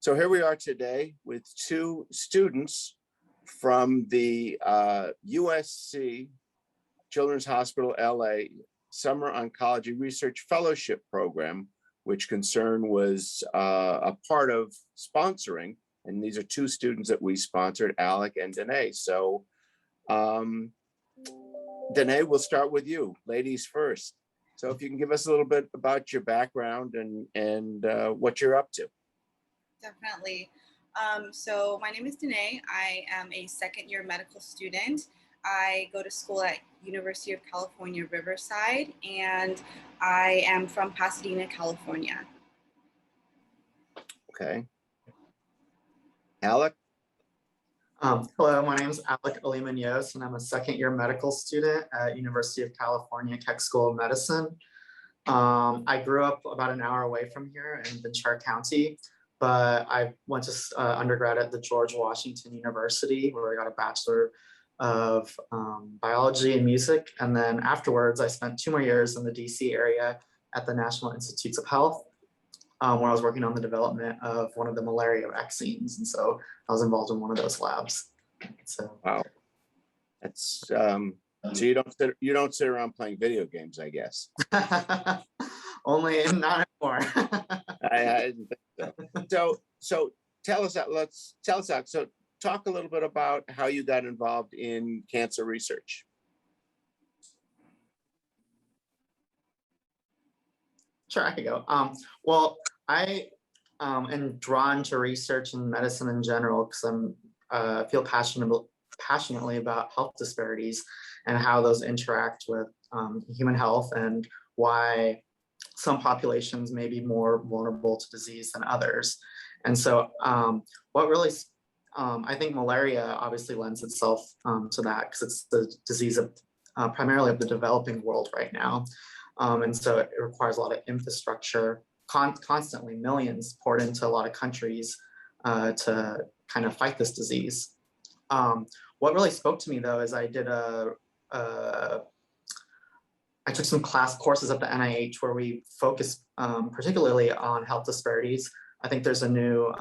So here we are today with two students from the USC Children's Hospital LA Summer Oncology Research Fellowship Program, which Concern was a part of sponsoring. And these are two students that we sponsored, Alec and Danae. So Danae, we'll start with you, ladies first. So if you can give us a little bit about your background and what you're up to. Definitely. So my name is Danae. I am a second-year medical student. I go to school at University of California, Riverside, and I am from Pasadena, California. Okay. Alec? Hello, my name is Alec Allee-Munoz, and I'm a second-year medical student at University of California Keck School of Medicine. I grew up about an hour away from here in Ventura County, but I went to undergrad at the George Washington University, where I got a Bachelor of Biology and Music. And then afterwards, I spent 2 more years in the DC area at the National Institutes of Health, where I was working on the development of one of the malaria vaccines. And so I was involved in one of those labs. So wow. That's so you don't sit around playing video games, I guess. Only not anymore. I didn't think so. So tell us that. So talk a little bit about how you got involved in cancer research. Sure, I could go. Well, I am drawn to research and medicine in general because I feel passionately about health disparities and how those interact with human health and why some populations may be more vulnerable to disease than others. And so what really, I think malaria obviously lends itself to that because it's the disease of primarily of the developing world right now. And so it requires a lot of infrastructure, constantly millions poured into a lot of countries to kind of fight this disease. What really spoke to me though is I took some courses at the NIH where we focus particularly on health disparities. I think there's a new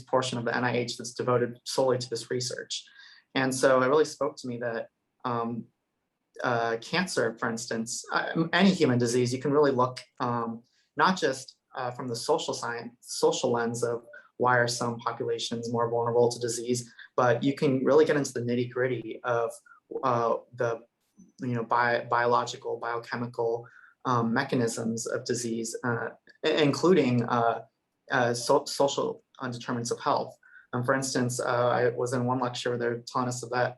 portion of the NIH that's devoted solely to this research. And so it really spoke to me that cancer, for instance, any human disease, you can really look not just from the social lens of why are some populations more vulnerable to disease, but you can really get into the nitty-gritty of the biological, biochemical mechanisms of disease, including social determinants of health. For instance, I was in one lecture where they were telling us that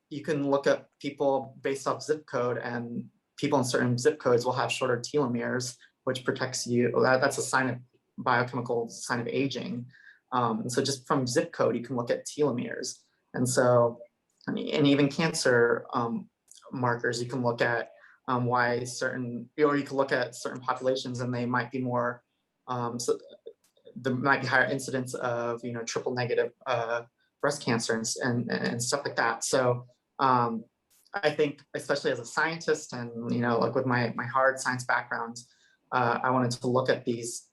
you can look at people based off zip code, and people in certain zip codes will have shorter telomeres, which protects you. That's a biochemical sign of aging. And so just from zip code, you can look at telomeres. And so, and even cancer markers, you can look at why you can look at certain populations and they might be more, so there might be higher incidence of, triple negative breast cancer and stuff like that. So I think, especially as a scientist and, like with my hard science background, I wanted to look at these,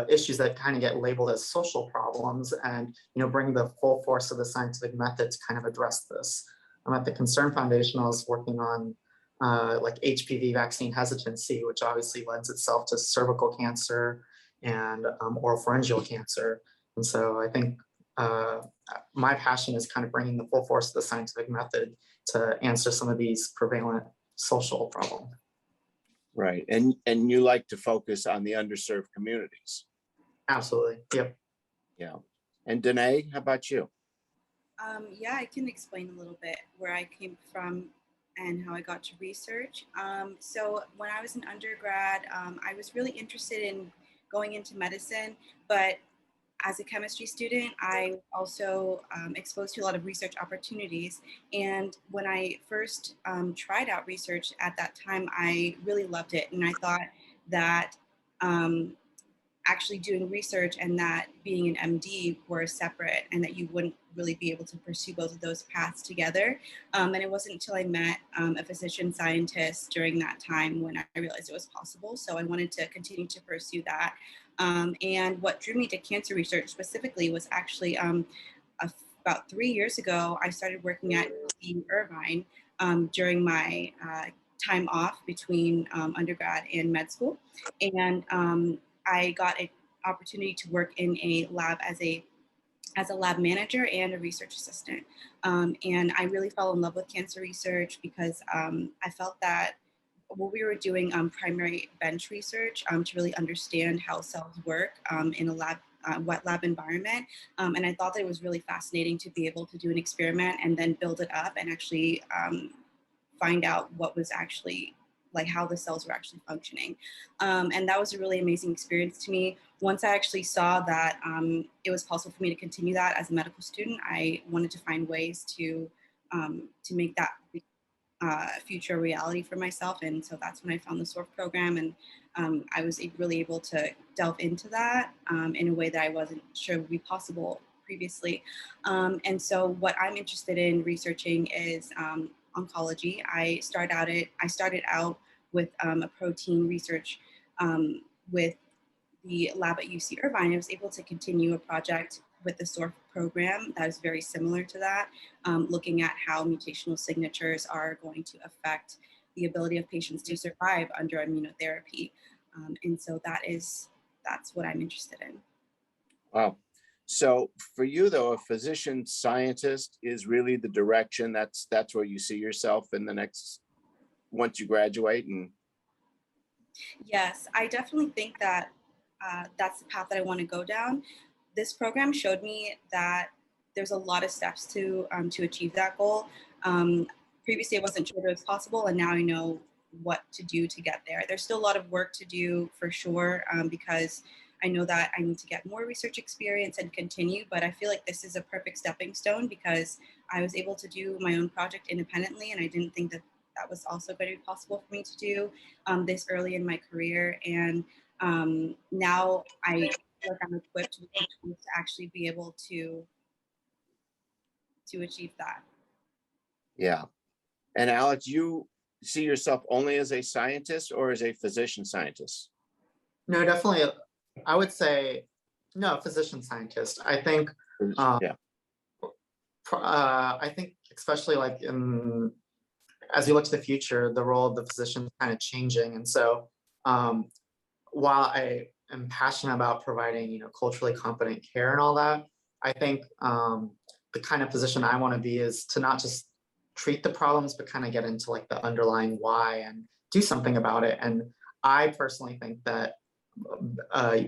issues that kind of get labeled as social problems and, bring the full force of the scientific method to kind of address this. At the Concern Foundation, I was working on like HPV vaccine hesitancy, which obviously lends itself to cervical cancer and oropharyngeal cancer. And so I think my passion is kind of bringing the full force of the scientific method to answer some of these prevalent social problems. Right, and you like to focus on the underserved communities. Absolutely, yep. Yeah, and Danae, how about you? Yeah, I can explain a little bit where I came from and how I got to research. So when I was an undergrad, I was really interested in going into medicine, but as a chemistry student, I also exposed to a lot of research opportunities. And when I first tried out research at that time, I really loved it. And I thought that actually doing research and that being an MD were separate, and that you wouldn't really be able to pursue both of those paths together. And it wasn't until I met a physician scientist during that time when I realized it was possible. So I wanted to continue to pursue that. And what drew me to cancer research specifically was actually about 3 years ago, I started working at UC Irvine during my time off between undergrad and med school. And I got an opportunity to work in a lab as a lab manager and a research assistant. And I really fell in love with cancer research because I felt that what we were doing primary bench research to really understand how cells work in a lab, wet lab environment. And I thought that it was really fascinating to be able to do an experiment and then build it up and actually find out what was actually, like, how the cells were actually functioning. And that was a really amazing experience to me. Once I actually saw that it was possible for me to continue that as a medical student, I wanted to find ways to make that future reality for myself. And so that's when I found the SORF program, and I was really able to delve into that in a way that I wasn't sure would be possible previously. And so what I'm interested in researching is oncology. I started out with a protein research with the lab at UC Irvine. I was able to continue a project with the SORF program that is very similar to that, looking at how mutational signatures are going to affect the ability of patients to survive under immunotherapy. And so that's what I'm interested in. Wow. So for you, though, a physician scientist is really the direction. That's where you see yourself in the next, once you graduate. And Yes, I definitely think that that's the path that I want to go down. This program showed me that there's a lot of steps to achieve that goal. Previously, I wasn't sure that it was possible, and now I know what to do to get there. There's still a lot of work to do for sure, because I know that I need to get more research experience and continue, but I feel like this is a perfect stepping stone because I was able to do my own project independently, and I didn't think that that was also going to be possible for me to do this early in my career. And now I feel like I'm equipped with the tools to actually be able to achieve that. yeah. And Alex, you see yourself only as a scientist or as a physician scientist? No, definitely. I would say, no, physician scientist. I think, Yeah. I think especially like as you look to the future, the role of the physician is kind of changing. And so while I am passionate about providing, culturally competent care and all that, I think the kind of physician I want to be is to not just treat the problems, but kind of get into like the underlying why and do something about it. And I personally think that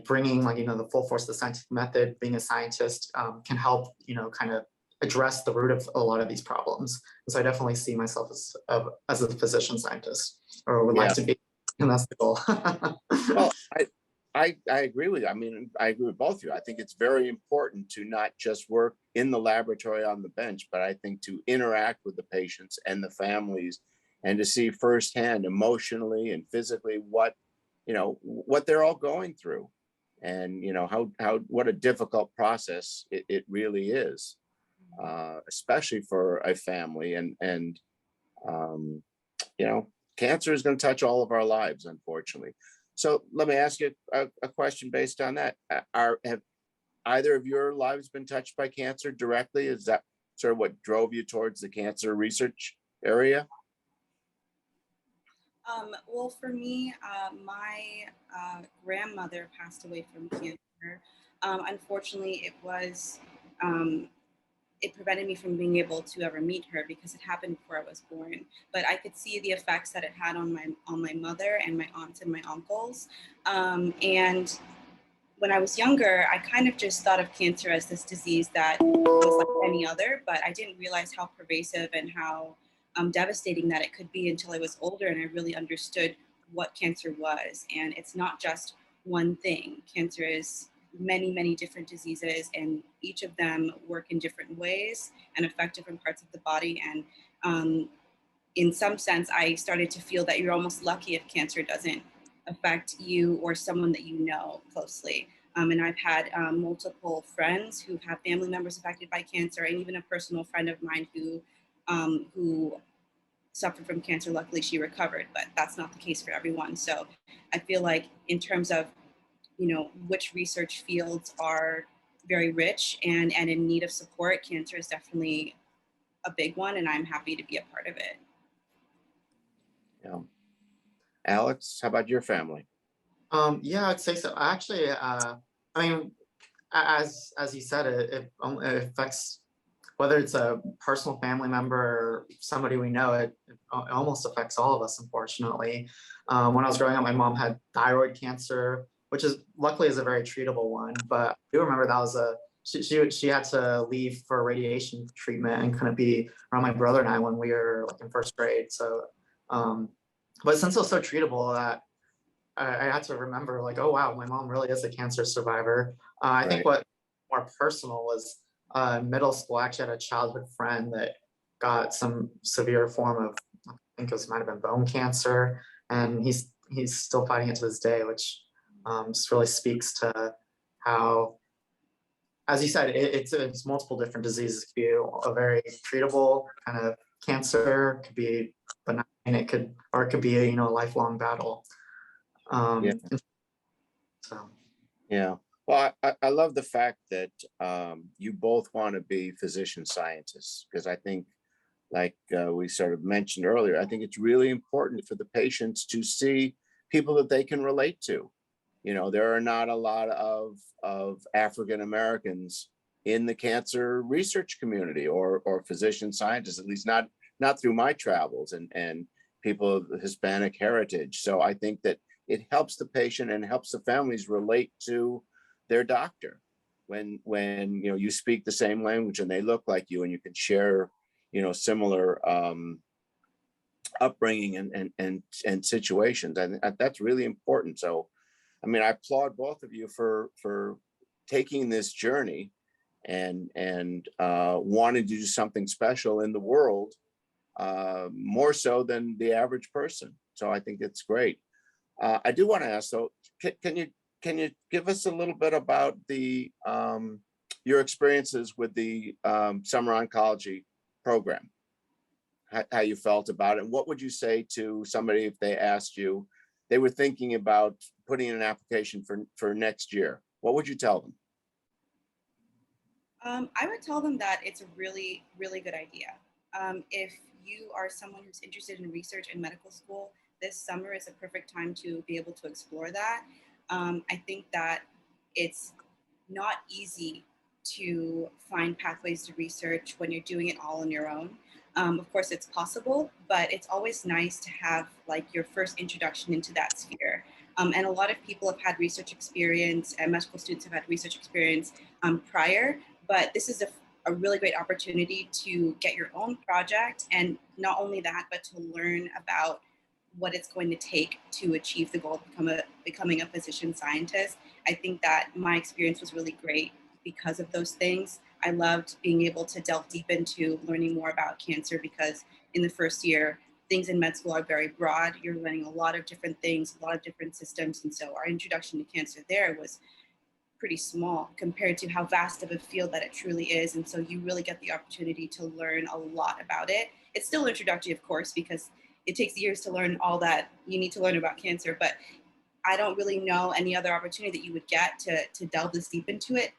bringing the full force of the scientific method, being a scientist can help, kind of address the root of a lot of these problems. And so I definitely see myself as a physician scientist, or would like to be, and that's the goal. Well, I agree with you. I mean, I agree with both of you. I think it's very important to not just work in the laboratory on the bench, but I think to interact with the patients and the families and to see firsthand emotionally and physically what they're all going through, and how what a difficult process it really is, especially for a family. And cancer is going to touch all of our lives, unfortunately. So let me ask you a question based on that. Have either of your lives been touched by cancer directly? Is that sort of what drove you towards the cancer research area? Well, for me, my grandmother passed away from cancer. Unfortunately, it prevented me from being able to ever meet her because it happened before I was born. But I could see the effects that it had on my mother and my aunts and my uncles. And when I was younger, I kind of just thought of cancer as this disease that was like any other, but I didn't realize how pervasive and how devastating that it could be until I was older and I really understood what cancer was. And it's not just one thing. Cancer is many, many different diseases, and each of them work in different ways and affect different parts of the body. And in some sense, I started to feel that you're almost lucky if cancer doesn't affect you or someone that you know closely. And I've had multiple friends who have family members affected by cancer, and even a personal friend of mine who suffered from cancer. Luckily, she recovered, but that's not the case for everyone. So I feel like in terms of, you know, which research fields are very rich and in need of support, cancer is definitely a big one, and I'm happy to be a part of it. Yeah. Alex, how about your family? Yeah, I'd say so. Actually, I mean, as you said, it affects, whether it's a personal family member or somebody we know, it almost affects all of us, unfortunately. When I was growing up, my mom had thyroid cancer, which is luckily is a very treatable one. But I do remember that was she had to leave for radiation treatment and couldn't be around my brother and I when we were like in first grade. So, but since it was so treatable, that I had to remember, like, oh wow, my mom really is a cancer survivor. I think what more personal was middle school. I actually had a childhood friend that got some severe form of, I think it might have been bone cancer, and he's still fighting it to this day, which just really speaks to how, as you said, it's multiple different diseases. It could be a very treatable kind of cancer, it could be benign, it could be a lifelong battle. Yeah. So. Yeah. Well, I love the fact that you both want to be physician scientists, because I think, like we sort of mentioned earlier, I think it's really important for the patients to see people that they can relate to. You know, there are not a lot of African Americans in the cancer research community or physician scientists, at least not through my travels, and people of Hispanic heritage. So I think that it helps the patient and helps the families relate to their doctor when you speak the same language and they look like you, and you can share similar upbringing and situations, and that's really important. So I mean, I applaud both of you for taking this journey and wanting to do something special in the world, more so than the average person. So I think it's great. I do want to ask though, can you give us a little bit about the your experiences with the summer oncology program, how you felt about it, and what would you say to somebody if they asked you, they were thinking about putting in an application for next year? What would you tell them? I would tell them that it's a really, really good idea. If you are someone who's interested in research in medical school, this summer is a perfect time to be able to explore that. I think that it's not easy to find pathways to research when you're doing it all on your own. Of course, it's possible, but it's always nice to have like your first introduction into that sphere. And a lot of people have had research experience, and medical students have had research experience prior, but this is a really great opportunity to get your own project, and not only that, but to learn about what it's going to take to achieve the goal of becoming a physician scientist. I think that my experience was really great because of those things. I loved being able to delve deep into learning more about cancer, because in the first year, things in med school are very broad. You're learning a lot of different things, a lot of different systems. And so our introduction to cancer there was pretty small compared to how vast of a field that it truly is. And so you really get the opportunity to learn a lot about it. It's still introductory, of course, because it takes years to learn all that you need to learn about cancer, but I don't really know any other opportunity that you would get to delve this deep into it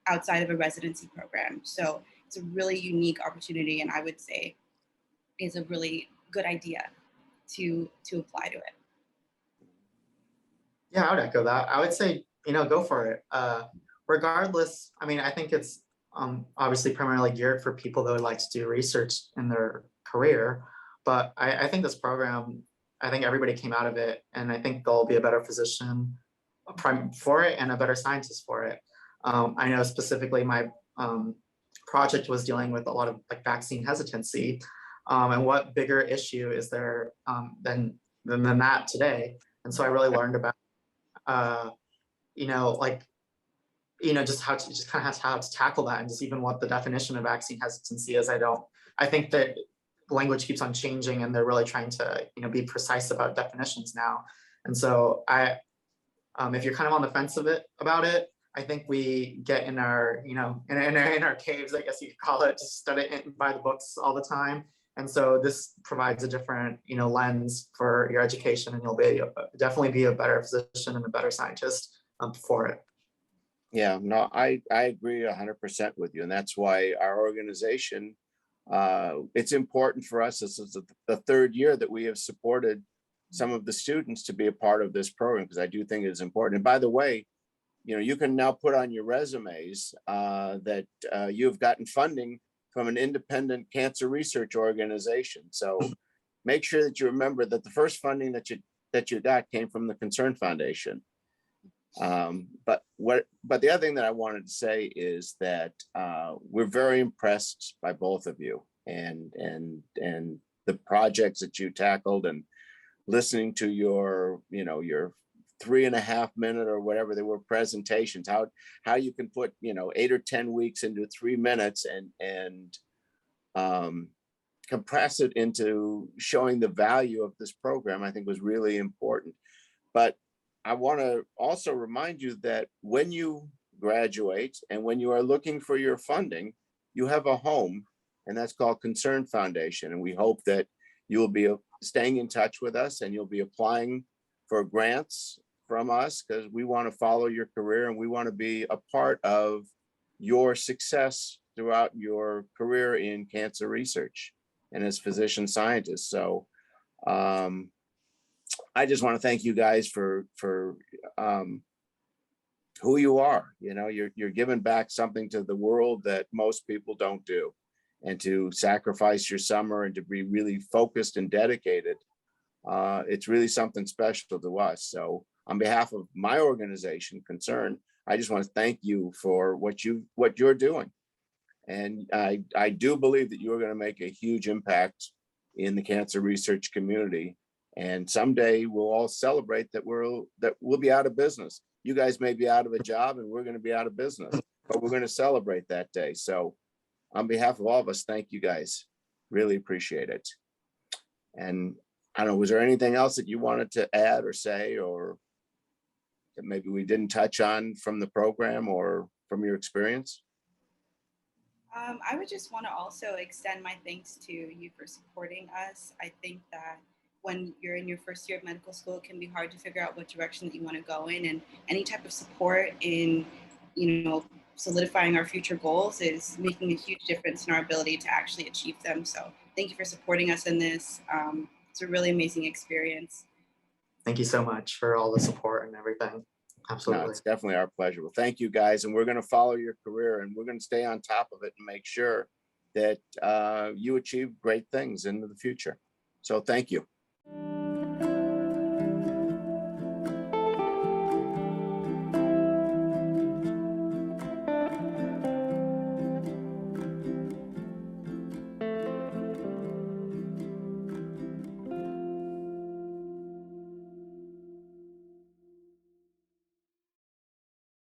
outside of a residency program. So it's a really unique opportunity, and I would say is a really good idea to apply to it. Yeah, I would echo that. I would say, go for it. Regardless, I mean, I think it's obviously primarily geared for people that would like to do research in their career. But I think this program, I think everybody came out of it, and I think they'll be a better physician for it and a better scientist for it. I know specifically my project was dealing with a lot of like vaccine hesitancy, and what bigger issue is there than that today? And so I really learned about, just kind of how to tackle that, and just even what the definition of vaccine hesitancy is. I think that language keeps on changing, and they're really trying to, be precise about definitions now. And so if you're kind of on the fence about it, I think we get in our, in our caves, I guess you could call it, just study it by the books all the time. And so this provides a different, lens for your education, and you'll definitely be a better physician and a better scientist for it. Yeah, no, I agree 100% with you. And that's why our organization, it's important for us. This is the third year that we have supported some of the students to be a part of this program, because I do think it's important. And by the way, you can now put on your resumes that you've gotten funding from an independent cancer research organization. So make sure that you remember that the first funding that you got came from the Concern Foundation. But the other thing that I wanted to say is that we're very impressed by both of you and the projects that you tackled, and listening to your 3.5 minute or whatever they were presentations, how you can put 8 or 10 weeks into 3 minutes and compress it into showing the value of this program, I think was really important. But I want to also remind you that when you graduate and when you are looking for your funding, you have a home, and that's called Concern Foundation. And we hope that you will be staying in touch with us, and you'll be applying for grants from us, because we want to follow your career and we want to be a part of your success throughout your career in cancer research and as physician scientists. So I just want to thank you guys for who you are. You're giving back something to the world that most people don't do, and to sacrifice your summer and to be really focused and dedicated. It's really something special to us. So on behalf of my organization, Concern, I just want to thank you for what you're doing. And I do believe that you're going to make a huge impact in the cancer research community. And someday we'll all celebrate that we'll be out of business. You guys may be out of a job and we're going to be out of business, but we're going to celebrate that day. So on behalf of all of us, thank you guys. Really appreciate it. And I don't know, was there anything else that you wanted to add or say, or that maybe we didn't touch on from the program or from your experience? I would just want to also extend my thanks to you for supporting us. I think that when you're in your first year of medical school, it can be hard to figure out what direction that you want to go in, and any type of support in, solidifying our future goals is making a huge difference in our ability to actually achieve them. So thank you for supporting us in this. It's a really amazing experience. Thank you so much for all the support and everything. Absolutely. No, it's definitely our pleasure. Well, thank you guys. And we're going to follow your career, and we're going to stay on top of it and make sure that you achieve great things into the future. So thank you.